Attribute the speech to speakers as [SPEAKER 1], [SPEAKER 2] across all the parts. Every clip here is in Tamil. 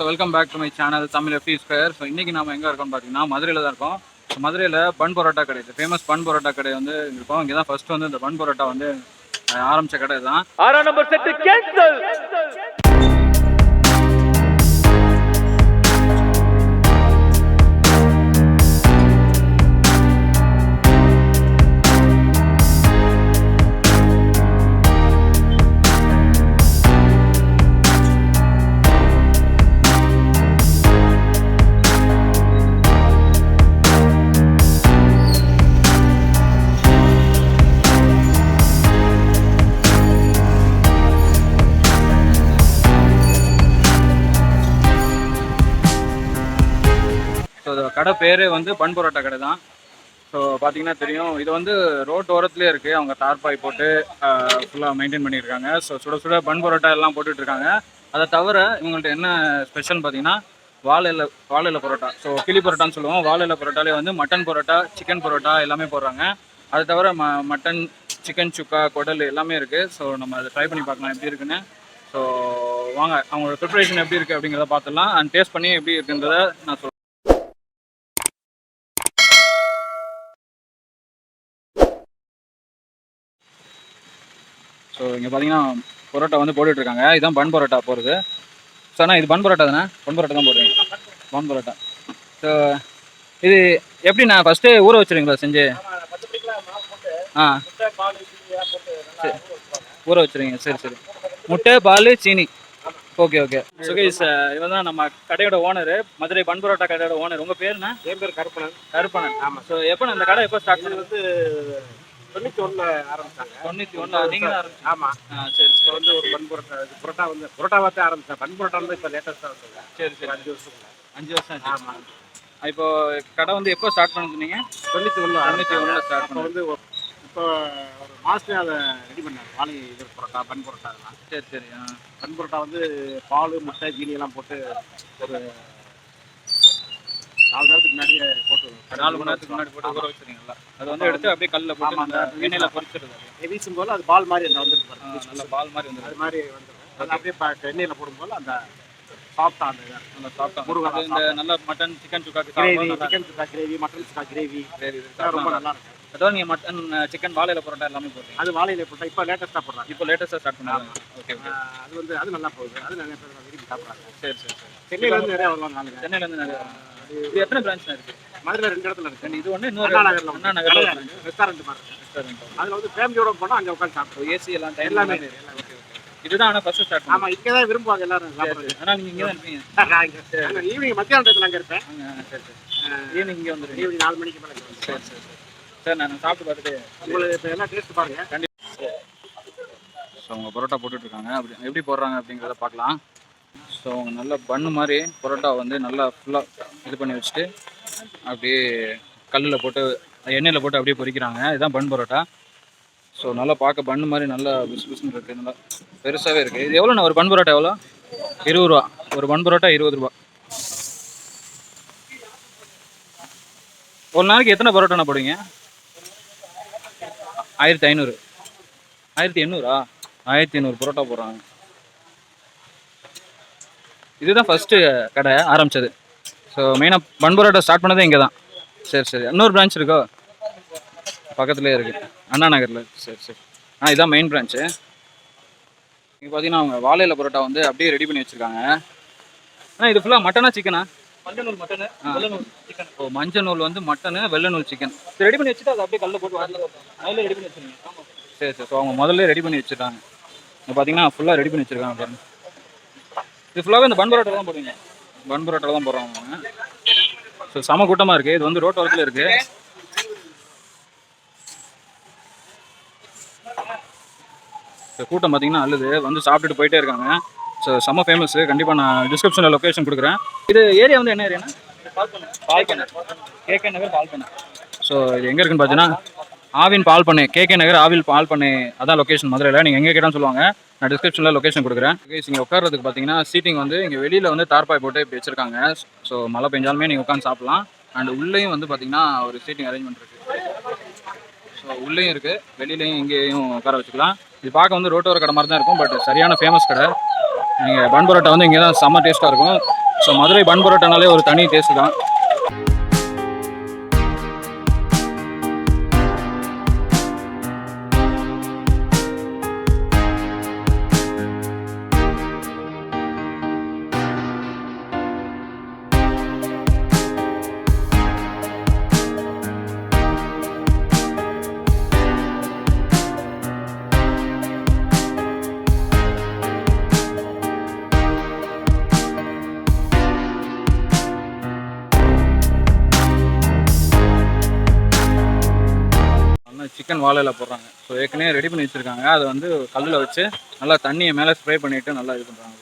[SPEAKER 1] Welcome back to my channel Tamil எஃபி ஸ்கொயர். ஸோ இன்றைக்கி நம்ம எங்கே இருக்கோம்னு பார்த்தீங்கன்னா மதுரையில் தான் இருக்கோம். ஸோ மதுரையில் பன் பரோட்டா கடை, ஃபேமஸ் பன் பரோட்டா கடை வந்து இருக்கோம். இங்கே தான் ஃபர்ஸ்ட் வந்து இந்த பன் பரோட்டா வந்து ஆரம்பித்த கடை தான்.
[SPEAKER 2] 6ஆம் நம்பர் செட் கேன்சல்.
[SPEAKER 1] ஸோ கடை பேரே வந்து பன் பரோட்டா கடை தான். ஸோ பார்த்தீங்கன்னா தெரியும், இது வந்து ரோட் ஓரத்துலேயே இருக்குது. அவங்க தார்பாய் போட்டு ஃபுல்லாக மெயின்டைன் பண்ணியிருக்காங்க. ஸோ சுட சுட பன் பரோட்டா எல்லாம் போட்டுட்ருக்காங்க. அதை தவிர இவங்கள்ட்ட என்ன ஸ்பெஷல்னு பார்த்தீங்கன்னா வாழை பரோட்டா. ஸோ கிளி பரோட்டான்னு சொல்லுவோம். வாழை பரோட்டாலே வந்து மட்டன் பரோட்டா, சிக்கன் பரோட்டா எல்லாமே போடுறாங்க. அதை தவிர மட்டன், சிக்கன் சுக்கா, குடல் எல்லாமே இருக்குது. ஸோ நம்ம அதை ட்ரை பண்ணி பார்க்கலாம் எப்படி இருக்குன்னு. ஸோ வாங்க அவங்களோட ப்ரிப்பரேஷன் எப்படி இருக்குது அப்படிங்கிறத பார்த்துடலாம். அண்ட் டேஸ்ட் பண்ணி எப்படி இருக்குன்றத நான் சொல்கிறேன். ஸோ இங்கே பார்த்தீங்கன்னா பரோட்டா வந்து போட்டுட்ருக்காங்க. இதுதான் பன் பரோட்டா போகிறது. ஸோ ஆனால் இது பன் பரோட்டா தானே? பன் பரோட்டா தான் போடுறீங்க, பன் பரோட்டா. ஸோ இது எப்படி நான் ஃபஸ்ட்டு ஊற வச்சுருவீங்களா செஞ்சு? சரி, ஊற வச்சுருவீங்க. சரி சரி, முட்டை, பால், சீனி. Okay okay. சுகேஷ் இவன் தான் நம்ம கடையோட ஓனர், மதுரை பன் பரோட்டா கடையோட ஓனர். உங்கள் பேருண்ணா?
[SPEAKER 3] என் பேர் கருப்பணன்.
[SPEAKER 1] கருப்பணன். ஆமாம். ஸோ எப்போ இந்த கடை எப்போ ஸ்டார்ட் பண்ணது? வந்து
[SPEAKER 3] 91 ஆரம்பிச்சாங்க.
[SPEAKER 1] 91 நீங்கள் தான் ஆரம்பிச்சு?
[SPEAKER 3] ஆமாம்.
[SPEAKER 1] சரி.
[SPEAKER 3] இப்போ வந்து ஒரு பன் பரோட்டா, பரோட்டா வந்து பரோட்டாவாக ஆரம்பித்தேன். பன் பரோட்டா வந்து இப்போ லேட்டஸ்ட்டாக வச்சுருக்கேன்.
[SPEAKER 1] சரி சரி.
[SPEAKER 3] 5 வருஷம்.
[SPEAKER 1] 5 வருஷம் ஆச்சு. ஆமாம். இப்போ கடை வந்து எப்போ ஸ்டார்ட் பண்ணிருந்தீங்க?
[SPEAKER 3] 91
[SPEAKER 1] ஸ்டார்ட்
[SPEAKER 3] பண்ணி வந்து இப்போ ஒரு மாதத்துல அதை ரெடி பண்ணாங்க. வாழை இது பரோட்டா, பன் பரோட்டா அதெல்லாம்.
[SPEAKER 1] சரி சரி.
[SPEAKER 3] பன் பரோட்டா வந்து பால், முட்டை, ஜீனி எல்லாம் போட்டு ஒரு 4 நேரத்துக்கு முன்னாடியே போட்டு
[SPEAKER 1] 4 மணி நேரத்துக்கு முன்னாடி போட்டு ஊற வச்சுருங்களா? அது வந்து எடுத்து அப்படியே கல்லில் போட்டு அந்த எண்ணெயில் பொரிச்சிருது.
[SPEAKER 3] வீசும் போது அது பால் மாதிரி அந்த வந்துருக்கு.
[SPEAKER 1] நல்ல பால் மாதிரி வந்துடும்.
[SPEAKER 3] அது மாதிரி வந்துடும். அது அப்படியே எண்ணெயில் போடும்போது அந்த சாப்பிட்டா அந்த
[SPEAKER 1] நல்லா சாப்பிட்டா இந்த நல்ல மட்டன், சிக்கன் சுக்கா
[SPEAKER 3] கிரேவி, சிக்கன் சுக்கா கிரேவி, மட்டன் சுக்கா கிரேவி ரொம்ப நல்லா இருக்கும்.
[SPEAKER 1] அதாவது நீங்கள் மட்டன், சிக்கன், வாழை பரோட்டா எல்லாமே போடுறீங்க?
[SPEAKER 3] அது வாழையில போட்டா இப்போ லேட்டஸ்ட்டாக போடுறாங்க.
[SPEAKER 1] இப்போ லேட்டஸ்ட்டாக ஸ்டார்ட் பண்ணுறாங்க. Okay okay.
[SPEAKER 3] அது வந்து அது நல்லா போகுது. அது நிறைய பேர் விரும்பி சாப்பிட்றாங்க.
[SPEAKER 1] சரி சரி சரி.
[SPEAKER 3] சென்னையிலேருந்து நிறைய வருவாங்க.
[SPEAKER 1] சென்னையிலேருந்து நிறைய. இது எத்தனை பிரான்ச் இருக்குது?
[SPEAKER 3] மதுரையில் 2 இடத்துல இருக்குது.
[SPEAKER 1] இது ஒன்று, இன்னொரு
[SPEAKER 3] அண்ணா நகரில் ரெஸ்டாரண்ட் மாதிரி.
[SPEAKER 1] ரெஸ்டாரண்ட்.
[SPEAKER 3] அதில் வந்து ஃபேமிலியோட போனால் அங்கே உட்காந்து சாப்பிடுவோம்.
[SPEAKER 1] ஏசி எல்லாம்
[SPEAKER 3] எல்லாமே.
[SPEAKER 1] Okay okay. இதுதான் ஆனால் ஃபர்ஸ்ட் ஸ்டார்ட்.
[SPEAKER 3] ஆமாம், இங்கே தான் விரும்புவாங்க எல்லாரும் சாப்பிட்றது.
[SPEAKER 1] ஆனால் நீங்கள் இங்கே தான் இருப்பீங்க?
[SPEAKER 3] ஈவினிங் மத்தியான டயத்தில் அங்கே இருப்பேன்.
[SPEAKER 1] சரி சரி. ஈவினிங் இங்கே வந்துடுங்க.
[SPEAKER 3] ஈவினிங் 4 மணிக்கு மேலே.
[SPEAKER 1] சரி சரி சரி. சார் நான் சாப்பிட்டு பார்த்துட்டு
[SPEAKER 3] உங்களுக்கு இப்போ எல்லாம் டேஸ்ட் பாருங்கள்
[SPEAKER 1] கண்டிப்பாக. ஸோ அவங்க பரோட்டா போட்டுட்ருக்காங்க. அப்படி எப்படி போடுறாங்க அப்படிங்கிறத பார்க்கலாம். ஸோ அவங்க நல்ல பண்ணு மாதிரி பரோட்டா வந்து நல்லா ஃபுல்லாக இது பண்ணி வச்சுட்டு அப்படியே கல்லில் போட்டு எண்ணெயில் போட்டு அப்படியே பொரிக்கிறாங்க. இதுதான் பன் பரோட்டா. ஸோ நல்லா பார்க்க பண்ணு மாதிரி நல்லா பிசு பிசுன்னு இருக்குது. நல்லா பெருசாகவே இருக்குது. இது எவ்வளோண்ணா ஒரு பன் பரோட்டா? எவ்வளோ? 20 ரூபா. ஒரு பன் பரோட்டா 20 ரூபா. ஒரு நாளைக்கு எத்தனை பரோட்டாண்ணா போடுவீங்க? 1500. 1800? 1800 பரோட்டா போடுறாங்க. இதுதான் ஃபஸ்ட்டு கடை ஆரம்பித்தது. ஸோ மெயினாக பன் பரோட்டா ஸ்டார்ட் பண்ணதே இங்கே தான். சரி சரி. இன்னொரு பிரான்ச் இருக்கோ? பக்கத்துலேயே இருக்குது, அண்ணா நகரில். சரி சரி. இதுதான் மெயின் பிரான்ச்சு. இங்கே பார்த்தீங்கன்னா அவங்க வாழையில பரோட்டா வந்து அப்படியே ரெடி பண்ணி வச்சுருக்காங்க. இது ஃபுல்லாக மட்டனா, சிக்கனா?
[SPEAKER 3] மஞ்சள் நூல் மட்டனு, வெள்ளை நூல் சிக்கன்.
[SPEAKER 1] ஓ, மஞ்சள் நூல் வந்து மட்டனு, வெள்ளை நூல் சிக்கன். சரி, ரெடி பண்ணி வச்சுட்டு அதை அப்படியே கல்லில் போட்டு
[SPEAKER 3] அதில் ரெடி பண்ணி வச்சுருங்க. ஆமாம்.
[SPEAKER 1] சரி சரி. ஸோ அவங்க முதல்ல ரெடி பண்ணி வச்சுருக்காங்க. இங்கே பார்த்தீங்கன்னா ஃபுல்லாக ரெடி பண்ணி வச்சுருக்காங்க பாருங்க. இது ஃபுல்லாகவே இந்த பன் பரோட்டா தான் போடுவீங்க? பன் பரோட்டா தான் போடுறாங்க அவங்க. ஸோ செம கூட்டமாக இருக்குது. இது வந்து ரோட் ஓரத்தில் இருக்குது. ஸோ கூட்டம் பார்த்தீங்கன்னா அல்லது வந்து சாப்பிட்டுட்டு போயிட்டே இருக்காங்க. ஸோ செம்ம ஃபேமஸ். கண்டிப்பாக நான் டிஸ்கிரிப்ஷனில் லொக்கேஷன் கொடுக்குறேன். இது ஏரியா வந்து என்ன ஏரியானா? பால் பண்ணை. கேகே நகர் பால் பண்ணை. ஸோ இது எங்கே இருக்குன்னு பார்த்தீங்கன்னா ஆவின் பால் பண்ணை, கேகே நகர் ஆவில் பால் பண்ணை. அதான் லொக்கேஷன் மதுரையில். நீங்கள் எங்கே கேட்டான்னு சொல்லுவாங்க. நான் டிஸ்கிரிப்ஷனில் லொக்கேஷன் கொடுக்குறேன். இங்கே உட்காரதுக்கு பார்த்தீங்கன்னா சீட்டிங் வந்து இங்கே வெளியில் வந்து தார்பாய் போட்டு இப்படி வச்சுருக்காங்க. ஸோ மழை பெஞ்சாலுமே நீங்கள் உட்காந்து சாப்பிட்லாம். அண்ட் உள்ளேயும் வந்து பார்த்தீங்கன்னா ஒரு சீட்டிங் அரேஞ்ச்மெண்ட் இருக்குது. ஸோ உள்ளேயும் இருக்குது, வெளியிலையும் இங்கேயும் உட்கார வச்சுக்கலாம். இது பார்க்க வந்து ரோட்டோர கடை மாதிரி தான் இருக்கும். பட் சரியான ஃபேமஸ் கடை. நீங்கள் பன் பரோட்டா வந்து இங்கே தான் செம்ம டேஸ்ட்டாக இருக்கும். ஸோ மதுரை பன் பரோட்டானாலே ஒரு தனி டேஸ்ட் தான். சிக்கன் வாழையில போடுறாங்க. ஸோ ஏற்கனவே ரெடி பண்ணி வச்சுருக்காங்க. அதை வந்து கல்லில் வச்சு நல்லா தண்ணியை மேலே ஸ்ப்ரே பண்ணிவிட்டு நல்லா இது பண்ணுறாங்க.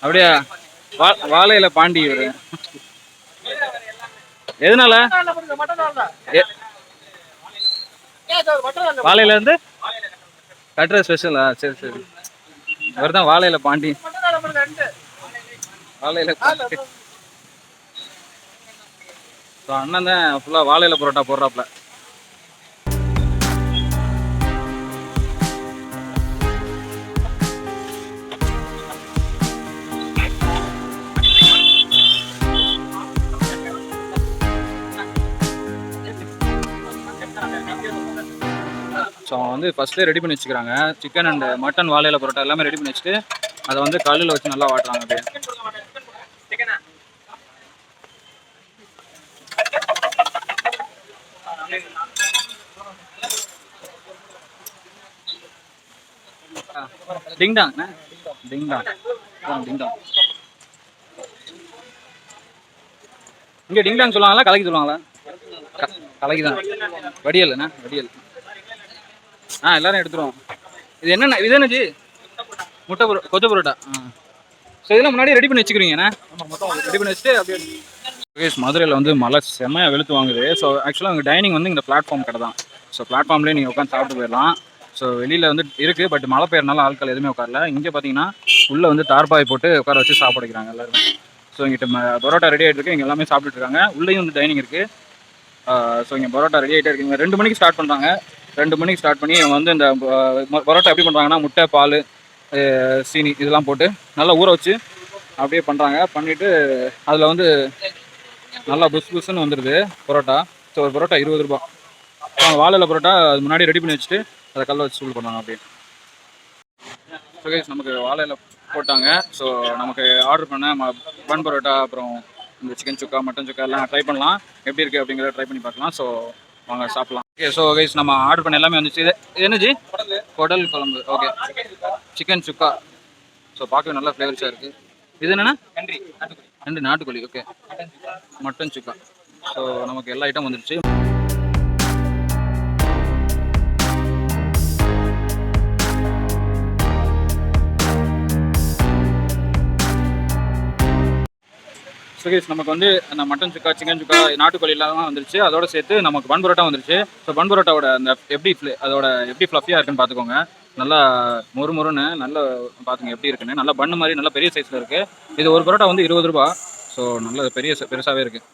[SPEAKER 1] அப்படியே வாழையில பாண்டி இவர் எதனால வாழையில இருந்து கட்டுற ஸ்பெஷலா? சரி சரி, இவர் தான் வாழையில பாண்டி. வாழையில பாண்டி. ஸோ அண்ணன் தான் ஃபுல்லாக வாழையில பரோட்டா போடுறாப்புல. ஸோ அவன் வந்து ஃபர்ஸ்ட்லேயே ரெடி பண்ணி வச்சுக்கிறாங்க. சிக்கன் அண்ட் மட்டன் வாழையில பரோட்டா எல்லாமே ரெடி பண்ணி வச்சுட்டு அதை வந்து கல்லில் வச்சு நல்லா வாட்டுறாங்க. அப்படியே டிங்டாங் டிங்டாங் டிங்டாங். இங்கே டிங்டாங் சொல்லுவாங்களா கலக்கி சொல்லுவாங்களா? கலக்கி தான். வடியல்ண்ணா வடியல். எல்லாரும் எடுத்துருவோம். இது என்னண்ணா? இது என்னது? முட்டை கொத்து பரோட்டா. ஸோ இதெல்லாம் முன்னாடி ரெடி பண்ணி வச்சுக்கிறீங்கண்ணா? ரெடி பண்ணி வச்சுட்டு அப்படியே மதுரையில் வந்து மழை செம்மையாக வெளுத்து வாங்குது. ஸோ ஆக்சுவலாக அங்கே டைனிங் வந்து இந்த பிளாட்ஃபார்ம் கடை தான். ஸோ பிளாட்ஃபார்ம்லேயே நீங்கள் உட்காந்து சாப்பிட்டு போயிடலாம். ஸோ வெளியில் வந்து இருக்குது, பட் மழை பெய்யறனால ஆட்கள் எதுவுமே உட்காரல. இங்கே பார்த்தீங்கன்னா உள்ளே வந்து தார்பாய் போட்டு உட்கார வச்சு சாப்பிடுக்கிறாங்க எல்லாருமே. ஸோ இங்கிட்ட பரோட்டா ரெடி ஆகிட்டு இருக்கு. இங்கே எல்லாமே சாப்பிட்டுட்டு இருக்காங்க. உள்ளேயும் வந்து டைனிங் இருக்குது. ஸோ இங்கே பரோட்டா ரெடி ஆகிட்டே இருக்குங்க. 2 மணிக்கு ஸ்டார்ட் பண்ணுறாங்க. 2 மணிக்கு ஸ்டார்ட் பண்ணி இவங்க வந்து இந்த பரோட்டா எப்படி பண்ணுறாங்கன்னா முட்டை, பால், சீனி இதெல்லாம் போட்டு நல்லா ஊற வச்சு அப்படியே பண்ணுறாங்க. பண்ணிவிட்டு அதில் வந்து நல்லா புஸ் புஸ்ன்னு வந்துடுது பரோட்டா. ஸோ ஒரு பரோட்டா 20 ரூபா. வாழையில பரோட்டா அது முன்னாடி ரெடி பண்ணி வச்சுட்டு அதை கல்ல வச்சு சூடு பண்ணாங்க அப்படியே. ஸோ கைஸ் நமக்கு வாழையில போட்டாங்க. ஸோ நமக்கு ஆர்டர் பண்ண பன் பரோட்டா அப்புறம் இந்த சிக்கன் சுக்கா, மட்டன் சுக்கா எல்லாம் ட்ரை பண்ணலாம். எப்படி இருக்குது அப்படிங்கிறத ட்ரை பண்ணி பார்க்கலாம். ஸோ வாங்க சாப்பிட்லாம். ஓகே, ஸோ கைஸ் நம்ம ஆர்டர் பண்ண எல்லாமே வந்துச்சு. இது என்னஜி? குடல் குழம்பு. ஓகே, சிக்கன் சுக்கா. ஸோ பார்க்கவே நல்லா ஃப்ளேவர்ஸாக இருக்குது. இது என்னென்னா? நண்டு நாட்டுக்கோழி. ஓகே, மட்டன் சுக்கா. ஸோ நமக்கு எல்லா ஐட்டம் வந்துடுச்சு. ஸோ கைஸ் நமக்கு வந்து அந்த மட்டன் சுக்கா, சிக்கன் சுக்கா, நாட்டுக்கோழி எல்லாம் வந்துருச்சு. அதோட சேர்த்து நமக்கு பன் பரோட்டா வந்துருச்சு. ஸோ பன் பரோட்டாவோட அந்த அதோட எப்படி ஃப்ளஃபியாக இருக்குன்னு பார்த்துக்கோங்க. நல்லா மொறுமொறுன்னு நல்லா பார்த்துங்க எப்படி இருக்குன்னு. நல்லா பண்ணு மாதிரி நல்லா பெரிய சைஸில் இருக்குது. இது ஒரு பரோட்டா வந்து 20 ரூபா. ஸோ நல்ல பெருசாகவே இருக்குது.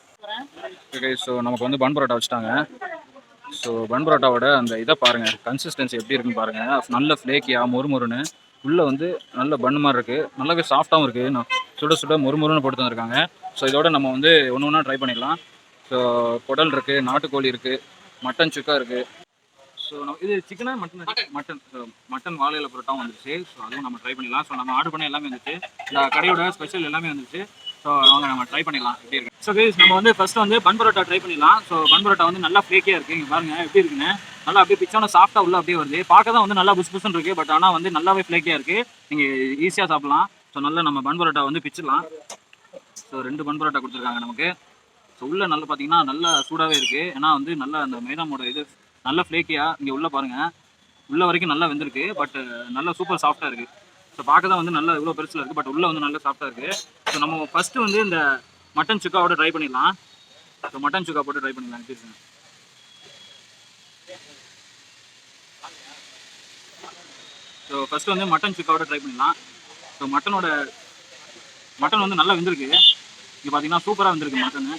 [SPEAKER 1] ஓகே, ஸோ நமக்கு வந்து பன் பரோட்டா வச்சுட்டாங்க. ஸோ பன் பரோட்டாவோட அந்த இதை பாருங்கள், கன்சிஸ்டன்சி எப்படி இருக்குன்னு பாருங்கள். நல்ல ஃப்ளேக்கியாக மொறுமொறுன்னு உள்ளே வந்து நல்ல பண்ணு மாதிரி இருக்குது. நல்லாவே சாஃப்டாகவும் இருக்குது. நான் சுட மொறுமொறுன்னு போட்டு தந்துருக்காங்க. ஸோ இதோட நம்ம வந்து ஒன்று ட்ரை பண்ணிடலாம். ஸோ குடல் இருக்குது, நாட்டுக்கோழி இருக்குது, மட்டன் சுக்கா இருக்குது. ஸோ நம்ம இது சிக்கனா மட்டன் வாழையில பரோட்டாவும் வந்துருச்சு. ஸோ அதுவும் நம்ம ட்ரை பண்ணிடலாம். ஸோ நம்ம ஆர்டர் பண்ண எல்லாமே வந்துச்சு. இந்த கடையோட ஸ்பெஷல் எல்லாமே வந்துச்சு. ஸோ அவங்க நம்ம ட்ரை பண்ணிடலாம் எப்படி இருக்கு. ஸோ கைஸ் நம்ம வந்து ஃபர்ஸ்ட் வந்து பன் பரோட்டா ட்ரை பண்ணிடலாம். ஸோ பன் பரோட்டா வந்து நல்லா ஃப்ளேக்கியாக இருக்குது. இங்கே பாருங்கள் எப்படி இருக்குன்னு. நல்லா அப்படியே பிச்சான சாஃப்டாக உள்ள அப்படியே வருது. பார்க்க தான் வந்து நல்லா புஸ்ன்னு இருக்குது. பட் ஆனால் வந்து நல்லாவே ஃப்ளேக்கியாக இருக்குது. நீங்கள் ஈஸியாக சாப்பிட்லாம். ஸோ நல்லா நம்ம பன் பரோட்டா வந்து பிச்சிடலாம். ஸோ 2 பன் பரோட்டா கொடுத்துருக்காங்க நமக்கு. ஸோ உள்ளே நல்லா பார்த்தீங்கன்னா நல்லா சூடாகவே இருக்குது. ஏன்னா வந்து நல்லா அந்த மைதாமோட இது நல்லா ஃப்ளேக்கியாக இங்கே உள்ளே பாருங்கள். உள்ளே வரைக்கும் நல்லா வெந்திருக்கு. பட் நல்லா சூப்பர் சாஃப்டாக இருக்குது. ஸோ பார்க்க தான் வந்து நல்லா இவ்வளோ பெருசில் இருக்குது. பட் உள்ளே வந்து நல்லா சாஃப்டாக இருக்குது. ஸோ நம்ம ஃபஸ்ட்டு வந்து இந்த மட்டன் சுக்காவோட ட்ரை பண்ணிடலாம். ஸோ மட்டன் சுக்கா போட்டு ட்ரை பண்ணிடலாம். எப்படி ஸோ ஃபஸ்ட்டு வந்து மட்டன் சுக்காவோட ட்ரை பண்ணிடலாம். ஸோ மட்டன் வந்து நல்லா வெந்திருக்கு. இங்கே பார்த்தீங்கன்னா சூப்பராக வெந்திருக்கு மட்டனு.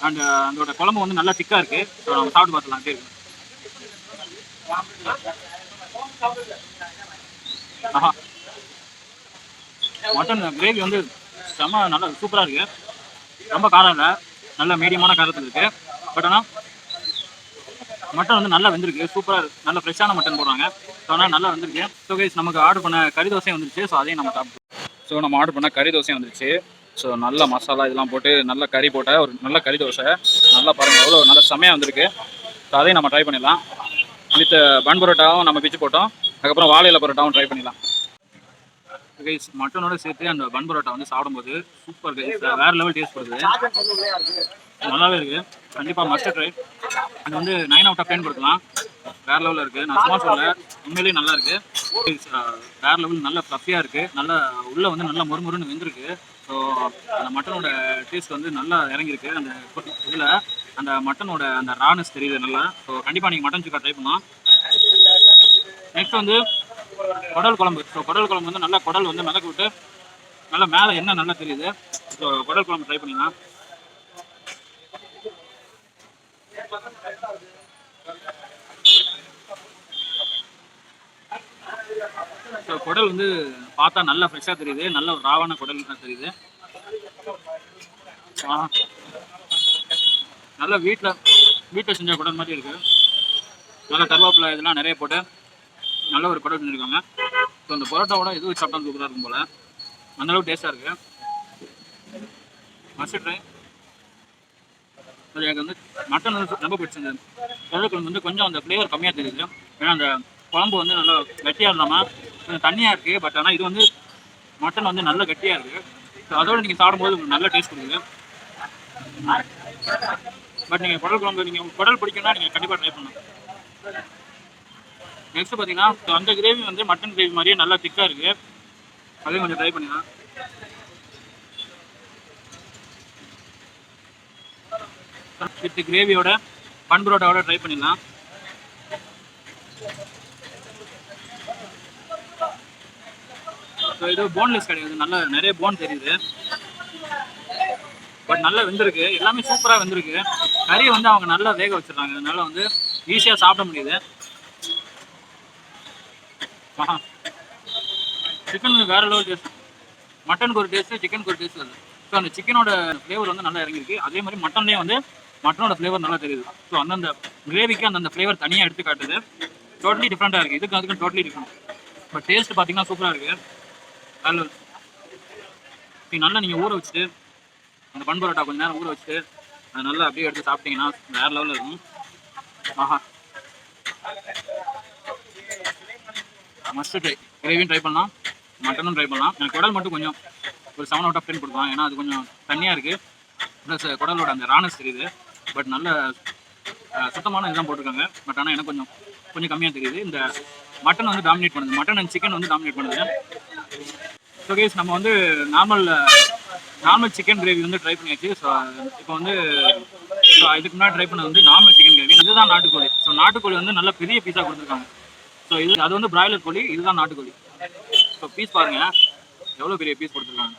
[SPEAKER 1] அண்ட் அதோட குழம்பு வந்து நல்லா திக்காக இருக்குது. ஸோ நம்ம சாப்பிட்டு பார்த்துலாம் எப்படி இருக்கு. ஆஹா மட்டன் கிரேவி வந்து செம்ம நல்லா சூப்பராக இருக்குது. ரொம்ப காரம் இல்லை, நல்ல மீடியமான காரத்தில் இருக்குது. பட் ஆனால் மட்டன் வந்து நல்லா வெந்திருக்கு, சூப்பராக இருக்குது. நல்ல ஃப்ரெஷ்ஷான மட்டன் போடுறாங்க. ஸோ ஆனால் நல்லா வெந்திருக்கு. ஸோ கைஸ் நமக்கு ஆர்டர் பண்ண கறி தோசையும் வந்துருச்சு. ஸோ அதையும் நம்ம சாப்பிட்டோம். ஸோ நம்ம ஆர்டர் பண்ண கறி தோசையும் வந்துருச்சு. ஸோ நல்ல மசாலா இதெல்லாம் போட்டு நல்ல கறி போட்ட ஒரு நல்ல கறி தோசை. நல்லா பாருங்கள் எவ்வளோ நல்ல செம்மையாக வந்திருக்கு. ஸோ அதையும் நம்ம ட்ரை பண்ணிடலாம். வித் பன் பரோட்டாவும் நம்ம பிச்சு போட்டோம். அதுக்கப்புறம் வாழையில பரோட்டாவும் ட்ரை பண்ணிடலாம். கைஸ் மட்டனோட சேர்த்து அந்த பன் பரோட்டா வந்து சாப்பிடும்போது சூப்பர் கைஸ், வேறு லெவல் டேஸ்ட் கொடுக்குது. நல்லாவே இருக்குது. கண்டிப்பாக மஸ்ட் ட்ரை. அது வந்து 9 out of 10 கொடுக்கலாம். வேறு லெவலில் இருக்குது. நான் சும்மா சொல்ல, உண்மையிலேயே நல்லா இருக்குது. வேறு லெவல் நல்ல ஃப்ளஃபியாக இருக்குது. நல்லா உள்ளே வந்து நல்லா மொறுமொறுன்னு வெந்திருக்கு. ஸோ அந்த மட்டனோட டேஸ்ட் வந்து நல்லா இறங்கியிருக்கு. அந்த இதில் அந்த மட்டனோட அந்த ரானஸ் தெரியுது நல்லா. ஸோ கண்டிப்பாக நீங்கள் மட்டன் சுக்கா ட்ரை பண்ணலாம். நெக்ஸ்ட் வந்து குடல் குழம்பு. ஸோ குடல் குழம்பு வந்து நல்லா குடல் வந்து மிதக்க விட்டு நல்லா மேலே எண்ணெய் நல்லா தெரியுது. ஸோ குடல் குழம்பு ட்ரை பண்ணிடலாம். ஸோ குடல் வந்து பார்த்தா நல்லா ஃப்ரெஷ்ஷாக தெரியுது. நல்ல ஒரு ராவான குடல் தான் தெரியுது. நல்லா வீட்டில் செஞ்ச குடல் மாதிரி இருக்குது. நல்லா கருவேப்பிலை இதெல்லாம் நிறைய போட்டு நல்ல ஒரு குடல் செஞ்சுருக்காங்க. ஸோ இந்த பரோட்டாவோட இது சாப்பிட்டா சூப்பராக இருக்கும் போல், அந்தளவுக்கு டேஸ்ட்டாக இருக்குது. Must try. அது எனக்கு வந்து மட்டன் வந்து ரொம்ப பிடிச்சிருந்தது. குடல் குழம்பு வந்து கொஞ்சம் அந்த ஃப்ளேவர் கம்மியாக தெரியுது. ஏன்னா அந்த குழம்பு வந்து நல்லா கட்டியாக இல்லாமல் கொஞ்சம் தண்ணியாக இருக்குது. பட் ஆனால் இது வந்து மட்டன் வந்து நல்ல கட்டியாக இருக்குது. ஸோ அதோடு நீங்கள் சாப்பிடும்போது உங்களுக்கு நல்ல டேஸ்ட் கொடுக்குது. பட் நீங்கள் குடல் குழம்பு நீங்கள் குடல் பிடிக்குன்னா நீங்கள் கண்டிப்பாக ட்ரை பண்ணலாம். நெக்ஸ்ட் பார்த்தீங்கன்னா அந்த கிரேவி வந்து மட்டன் கிரேவி மாதிரியே நல்லா திக்காக இருக்குது. அதையும் கொஞ்சம் ட்ரை பண்ணிடலாம். வித் கிரேவியோட பன் பரோட்டாவோட ட்ரை பண்ணிடலாம். ஸோ இது போன்லெஸ் கிடையாது, நல்ல நிறைய போன் தெரியுது. பட் நல்லா வெந்திருக்கு. எல்லாமே சூப்பராக வெந்திருக்கு. கறியை வந்து அவங்க நல்லா வேக வச்சிடறாங்க. அதனால வந்து ஈஸியாக சாப்பிட முடியுது. சிக்கன் வேறு லெவல் டேஸ்ட். மட்டனுக்கு ஒரு டேஸ்ட்டு, சிக்கனுக்கு ஒரு டேஸ்ட் வருது. ஸோ அந்த சிக்கனோட ஃப்ளேவர் வந்து நல்லா இறங்கியிருக்கு. அதே மாதிரி மட்டன்லேயே வந்து மட்டனோட ஃப்ளேவர் நல்லா தெரியுது. ஸோ அந்தந்த கிரேவிக்கு அந்தந்த ஃப்ளேவர் தனியாக எடுத்து காட்டுது. டோட்டலி டிஃப்ரெண்ட்டாக இருக்குது. அதுக்கும் டோட்டலி டிஃப்ரெண்ட். பட் டேஸ்ட் பார்த்தீங்கன்னா சூப்பராக இருக்குது. வேறு நல்லா நீங்கள் ஊற வச்சுட்டு அந்த பன் பரோட்டா கொஞ்சம் நேரம் ஊற வச்சுட்டு அது நல்லா அப்படியே எடுத்து சாப்பிட்டீங்கன்னா வேறு லெவலில் இருக்கும். ஆஹா, மஸ்ட் ட்ரை. கிரேவியும் ட்ரை பண்ணலாம், மட்டனும் ட்ரை பண்ணலாம். எனக்கு குடல் மட்டும் கொஞ்சம் ஒரு 7 out of 10 கொடுக்கலாம். ஏன்னா அது கொஞ்சம் தண்ணியாக இருக்குது. ப்ளஸ் குடலோட அந்த ரானஸ் தெரியுது. பட் நல்ல சுத்தமான இதுதான் போட்டிருக்காங்க. பட் ஆனால் எனக்கு கொஞ்சம் கம்மியாக தெரியுது. இந்த மட்டன் வந்து டாமினேட் பண்ணுது. மட்டன் அண்ட் சிக்கன் வந்து டாமினேட் பண்ணுது. ஸோ கேஸ் நம்ம வந்து நார்மல் சிக்கன் கிரேவி வந்து ட்ரை பண்ணியாச்சு. ஸோ இப்போ வந்து இதுக்கு முன்னாடி ட்ரை பண்ணது வந்து நார்மல் சிக்கன் கிரேவி. இதுதான் நாட்டுக்கோழி. ஸோ நாட்டுக்கோழி வந்து நல்ல பெரிய பீஸாக கொடுத்துருக்காங்க. ஸோ அது வந்து பிராய்லர் கோழி, இதுதான் நாட்டுக்கோழி. ஸோ பீஸ் பாருங்கள் எவ்வளோ பெரிய பீஸ் கொடுத்துருக்காங்க.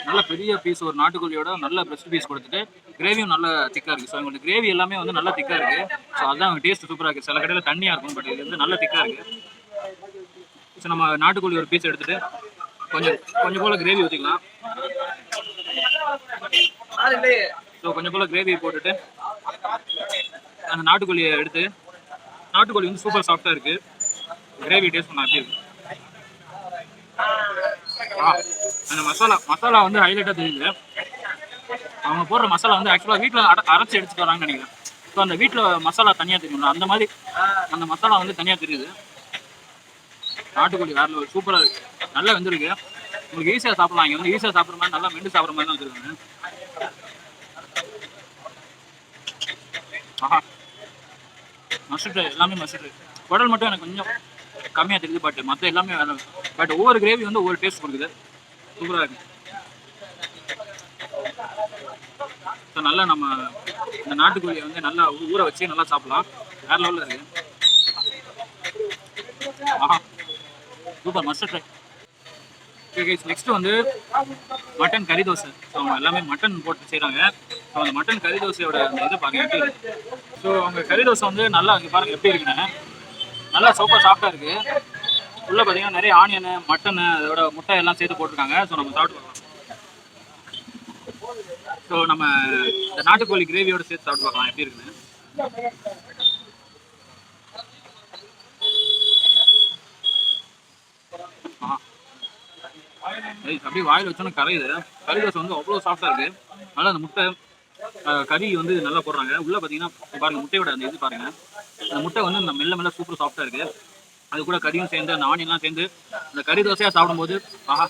[SPEAKER 1] நல்ல பெரிய பீஸ் ஒரு நாட்டுக்கோழியோட நல்ல பெஸ்ட் பீஸ் கொடுத்துட்டு கிரேவியும் நல்ல திக்காக இருக்குது. ஸோ உங்களுக்கு கிரேவி எல்லாமே வந்து நல்லா திக்காக இருக்குது. ஸோ அதுதான் டேஸ்ட் சூப்பராக இருக்குது. சில கடையில் தண்ணியாக இருக்கும், பட் இது வந்து நல்ல திக்காக இருக்குது. ஸோ நம்ம நாட்டுக்கோழி ஒரு பீஸ் எடுத்துகிட்டு கொஞ்சம் போல் கிரேவி ஊற்றிக்கலாம். ஸோ கொஞ்சம் போல் கிரேவி போட்டுட்டு அந்த நாட்டுக்கோழியை எடுத்து, நாட்டுக்கோழி வந்து சூப்பர் சாஃப்டாக இருக்குது. கிரேவி டேஸ்ட் பண்ண அப்படி இருக்குது. அந்த மசாலா வந்து ஹைலைட்டாக தெரியுது. அவங்க போடுற மசாலா வந்து ஆக்சுவலாக வீட்டில் அரைச்சி எடுத்துட்டு வராங்கன்னு நினைக்கிறேன். ஸோ அந்த வீட்டில் மசாலா தனியாக தெரியும்ல, அந்த மாதிரி அந்த மசாலா வந்து தனியாக தெரியுது. நாட்டுக்கோழி வேறு சூப்பராக இருக்குது. நல்லா வெந்திருக்கு. உங்களுக்கு ஈஸியாக சாப்பிடலாம். இங்கே வந்து ஈஸியாக சாப்பிட்ற மாதிரி நல்லா மெண்டு சாப்பிட்ற மாதிரி தான் வச்சுருக்காங்க. ஆஹா, மஸ்ட் ட்ரை. எல்லாமே மஸ்ட் ட்ரை. குடல் மட்டும் எனக்கு கொஞ்சம் கம்மியாக தெரியுது. பட் மற்ற எல்லாமே வேறு. பட் ஒவ்வொரு கிரேவி வந்து ஒவ்வொரு டேஸ்ட் கொடுக்குது. சூப்பராக இருக்குது. ஸோ நல்லா நம்ம இந்த நாட்டுக்கோழியை வந்து நல்லா ஊற வச்சு நல்லா சாப்பிடலாம். வேறு லெவலில் இருக்குது. ஆஹா, சூப்பர், மஸ்ட் ட்ரை. நெக்ஸ்ட் வந்து மட்டன் கறி தோசை. ஸோ அவங்க எல்லாமே மட்டன் போட்டு செய்கிறாங்க. ஸோ அந்த மட்டன் கறி தோசையோட அந்த இது பாருங்க எப்படி இருக்குது. ஸோ அவங்க கறி தோசை வந்து நல்லா இங்கே பாருங்கள் எப்படி இருக்குன்னு. நல்லா சூப்பர் சாஃப்டாக இருக்குது. உள்ள பார்த்தீங்கன்னா நிறைய ஆனியன் மட்டன் அதோட முட்டை எல்லாம் சேர்த்து போட்டிருக்காங்க. ஸோ நம்ம சாப்பிட்டு பார்க்கலாம். ஸோ நம்ம இந்த நாட்டுக்கோழி கிரேவியோட சேர்த்து சாப்பிட்டு பார்க்கலாம் எப்படி இருக்குன்னு. அப்படியே வாயில் வச்சோன்னா கரையுது. கறி தோசை வந்து அவ்வளோ சாஃப்டாக இருக்குது. நல்லா அந்த முட்டை கறி வந்து நல்லா போடுறாங்க. உள்ளே பார்த்தீங்கன்னா பாருங்கள் முட்டையோட அந்த இது பாருங்கள். அந்த முட்டை வந்து இந்த மெல்ல மெல்ல சூப்பர் சாஃப்டாக இருக்குது. அது கூட கறியும் சேர்ந்து அந்த ஆனியன்லாம் சேர்ந்து அந்த கறி தோசையாக சாப்பிடும்போது ஆஹா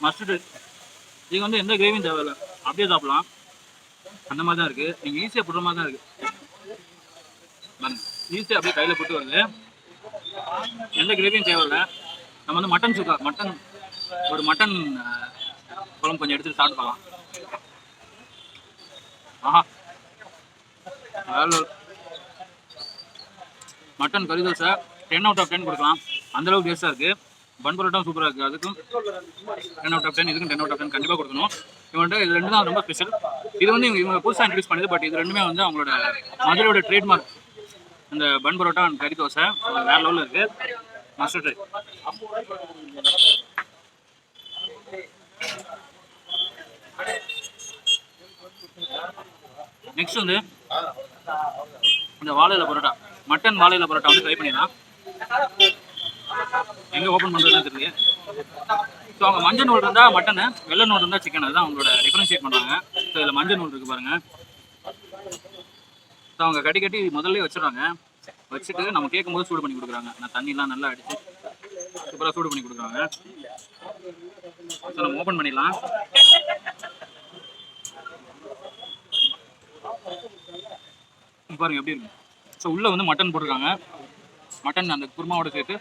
[SPEAKER 1] மஸ்ட்டு. நீங்கள் வந்து எந்த கிரேவியும் தேவையில்லை, அப்படியே சாப்பிடலாம். அந்த மாதிரி தான் இருக்குது. நீங்கள் ஈஸியாக போடுற மாதிரி தான் இருக்குது. ஈஸியாக அப்படியே கையில் போட்டு வருது. எந்த கிரேவியும் தேவையில்லை. நம்ம வந்து மட்டன் சுக்கா ஒரு மட்டன் குழம்பு கொஞ்சம் எடுத்துட்டு சாப்பிட்டு பார்க்கலாம். ஆஹா மட்டன் கறி தோசை 10 out of 10 கொடுக்கலாம். அந்தளவுக்கு டேஸ்ட்டாக இருக்குது. பன் பரோட்டாவும் சூப்பராக இருக்குது. அதுக்கும் 10 out of 10, இதுக்கும் 10 out of 10 கண்டிப்பாக கொடுக்கணும். இவங்கள்ட்ட இது ரெண்டு தான் ரொம்ப ஸ்பெஷல். இது வந்து இவங்க புதுசாக இன்ட்ரடியூஸ் பண்ணுது. பட் இது ரெண்டுமே வந்து அவங்களோட மதுரையோட ட்ரேட்மார்க். இந்த பன் பரோட்டா அண்ட் கறி தோசை வேறு லெவலில் இருக்குது. Must try. நெக்ஸ்ட் வந்து இந்த வாழையில பரோட்டா, மட்டன் வாழையில பரோட்டா வந்து ட்ரை பண்ணிடலாம். எங்கே ஓப்பன் பண்ணுறதுன்னு தெரியல. ஸோ அவங்க மஞ்சள் நூல் இருந்தால் மட்டனு, வெள்ளை நூல் இருந்தால் சிக்கன். அதுதான் அவங்களோட டிஃபரன்ஷியேட் பண்ணுறாங்க. ஸோ இதில் மஞ்சள் நூல் இருக்குது பாருங்கள். ஸோ அவங்க கட்டி முதல்ல வச்சுடுறாங்க. வச்சுட்டு நம்ம கேட்கும்போது சூடு பண்ணி கொடுக்குறாங்க. நான் தண்ணிலாம் நல்லா அடித்து சூப்பராக சூடு பண்ணி கொடுக்குறாங்க. ஸோ நம்ம ஓப்பன் பண்ணிடலாம். பாருங்க எப்படி இருக்கு. ஸோ உள்ளே வந்து மட்டன் போட்டிருக்காங்க. மட்டன் அந்த குருமாவோட சேர்த்து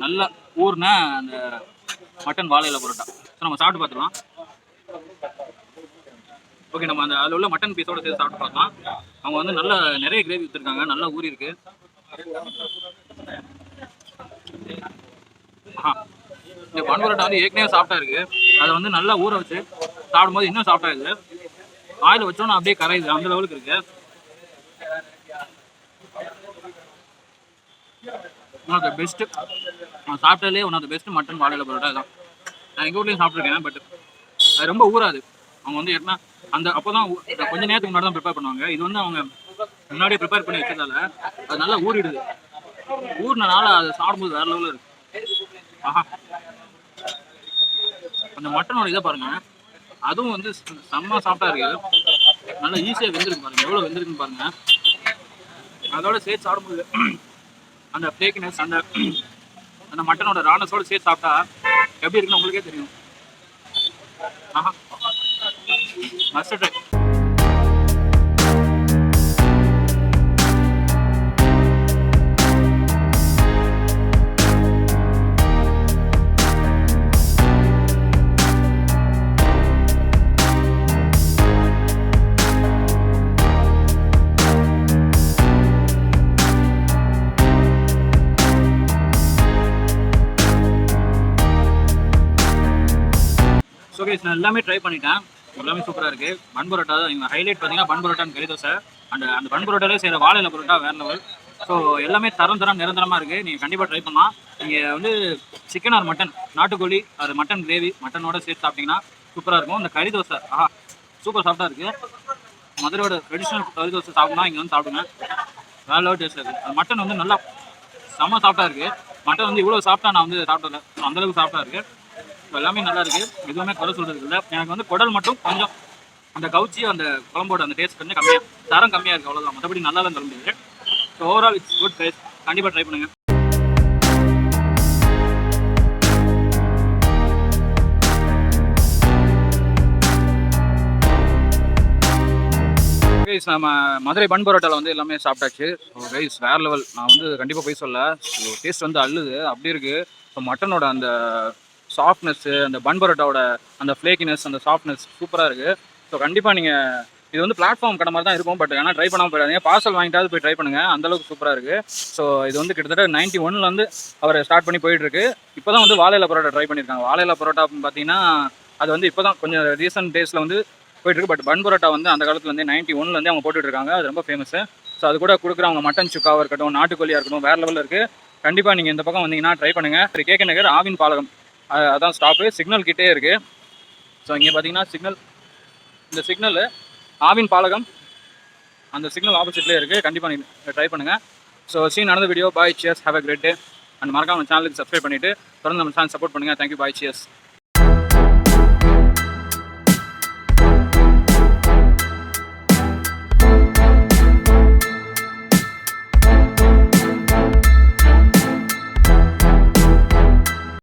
[SPEAKER 1] நல்லா ஊர்ன அந்த மட்டன் வாழையில பரோட்டா. ஸோ நம்ம சாப்பிட்டு பார்த்துக்கலாம். ஓகே, நம்ம அந்த அதில் உள்ள மட்டன் பீஸோட சேர்த்து சாப்பிட்டு பார்க்கலாம். அவங்க வந்து நல்லா நிறைய கிரேவி ஊற்றிருக்காங்க. நல்லா ஊறி இருக்கு. இந்த பன் பரோட்டா வந்து ஏற்கனவே சாஃப்டாக இருக்குது. அதை வந்து நல்லா ஊற வச்சு சாப்பிடும்போது இன்னும் சாஃப்டாக இருக்குது. ஆயில் வச்சோன்னா அப்படியே கரையுது. அந்த லெவலுக்கு இருக்குது. One of the best. நான் சாப்பிட்டதுலேயே one of the best mutton வாழையில பரோட்டா தான். நான் எங்கள் ஊர்லேயும் சாப்பிட்ருக்கேன். பட் அது ரொம்ப ஊறாது. அவங்க வந்து என்ன அந்த அப்போ தான் கொஞ்சம் நேரத்துக்கு முன்னாடி தான் ப்ரிப்பேர் பண்ணுவாங்க. இது வந்து அவங்க முன்னாடியே ப்ரிப்பேர் பண்ணி வச்சதால அது நல்லா ஊறிடுது. ஊறினால அதை சாப்பிடும்போது வேறு லெவலில் இருக்குது. ஆஹா, அந்த மட்டனோட இதை பாருங்கள். அதுவும் வந்து செம்ம சாஃப்டாக இருக்குது. நல்லா ஈஸியாக வெந்திருக்கு பாருங்கள். எவ்வளோ வெந்திருக்குன்னு பாருங்கள். அதோட சேர்த்து சாப்பிடும்போது அந்த ஃப்ளேக்கினஸ் அந்த மட்டனோட ரானஸோடு சேர்த்து சாப்பிட்டா எப்படி இருக்குன்னு உங்களுக்கே தெரியும். ஆஹா மஸ்ட் ட்ரை. ஸோ கைஸ், நான் எல்லாமே ட்ரை பண்ணிட்டேன். எல்லாமே சூப்பராக இருக்குது. பன் பரோட்டா தான் இவங்க ஹைலைட். பார்த்தீங்கன்னா பன் பரோட்டா கறி தோசை அந்த பன் பரோட்டாலே செய்கிற வாழையில பரோட்டா வேறு லெவல். ஸோ எல்லாமே நிரந்தரமாக இருக்குது. நீங்கள் கண்டிப்பாக ட்ரை பண்ணலாம். நீங்கள் வந்து சிக்கன் ஆர் மட்டன், நாட்டுக்கோழி அது மட்டன் கிரேவி மட்டனோட சேர்த்து சாப்பிட்டிங்கன்னா சூப்பராக இருக்கும். இந்த கறி தோசை ஆஹா சூப்பர் சாஃப்டாக இருக்குது. மதுரையோட ட்ரெடிஷ்னல் கறி தோசை சாப்பிட்னா இங்கே வந்து சாப்பிடுங்க. வேறு லெவல் டேஸ்ட் இருக்குது. அது மட்டன் வந்து நல்லா செம்ம சாஃப்டாக இருக்குது. மட்டன் வந்து இவ்வளோ சாஃப்டாக நான் வந்து சாப்பிட்டதில்ல. அந்தளவுக்கு சாஃப்டாக இருக்குது. எல்லாமே நல்லா இருக்குது. எதுவுமே குறை சொல்கிறது இல்லை. எனக்கு வந்து குடல் மட்டும் கொஞ்சம் அந்த கவுச்சி அந்த குழம்போட அந்த டேஸ்ட் கொஞ்சம் கம்மியாக, தரம் கம்மியாக இருக்குது. அவ்வளோதான். மற்றபடி நல்லா தான் தரமுடியுது. So overall it's good taste. கண்டிப்பாக ட்ரை பண்ணுங்கள். கைஸ், நம்ம மதுரை பன் பரோட்டாவில் வந்து எல்லாமே சாப்பிட்டாச்சு. ஸோ கைஸ் வேறு லெவல். நான் வந்து கண்டிப்பாக போய் சொல்ல, ஸோ டேஸ்ட் வந்து அள்ளுது. அப்படி இருக்குது. ஸோ மட்டனோட அந்த சாஃப்ட்னஸ்ஸு, அந்த பன் பரோட்டாவோட அந்த ஃப்ளேக்கினஸ், அந்த சாஃப்ட்னஸ் சூப்பராக இருக்குது. ஸோ கண்டிப்பாக நீங்கள் இது வந்து பிளாட்ஃபார்ம் கடை மாதிரி தான் இருக்கும். பட் ஆனால் ட்ரை பண்ணாமல் போயிடாதீங்க. பார்சல் வாங்கிட்டாவது போய் ட்ரை பண்ணுங்கள். அந்தளவுக்கு சூப்பராக இருக்குது. ஸோ இது வந்து கிட்டத்தட்ட 91 வந்து அவர் ஸ்டார்ட் பண்ணி போயிட்டுருக்கு. இப்போ தான் வந்து வாழையில பரோட்டா ட்ரை பண்ணியிருக்காங்க. வாழையில பரோட்டா பார்த்தீங்கன்னா அது வந்து இப்போ தான் கொஞ்சம் ரீசெண்ட் டேஸில் வந்து போயிட்டுருக்கு. பட் பன் பரோட்டா வந்து அந்த காலத்துலேருந்து 91 அவங்க போட்டுட்ருக்காங்க. அது ரொம்ப ஃபேமஸு. ஸோ அது கூட கொடுக்குறவங்க மட்டன் சுக்காவாக இருக்கட்டும், நாட்டுக்கோழியாக இருக்கட்டும், வேறு லெவலில் இருக்குது. கண்டிப்பாக நீங்கள் இந்த பக்கம் வந்தீங்கன்னா ட்ரை பண்ணுங்கள். கேகே நகர் ஆவின் பாலகம் அதான் ஸ்டாப்பு, சிக்னல் கிட்டே இருக்குது. ஸோ இங்கே பார்த்தீங்கன்னா இந்த சிக்னல் ஆவின் பாலகம் அந்த சிக்னல் ஆப்போசிட்லேயே இருக்குது. கண்டிப்பாக நீங்கள் ட்ரை பண்ணுங்கள். ஸோ நடந்த video bye cheers, have a great day. And மறக்காம நம்ம சேனலுக்கு சப்ஸ்கிரைப் பண்ணிவிட்டு தொடர்ந்து நம்ம சேனல் சப்போர்ட் பண்ணுங்கள். Thank you, bye cheers.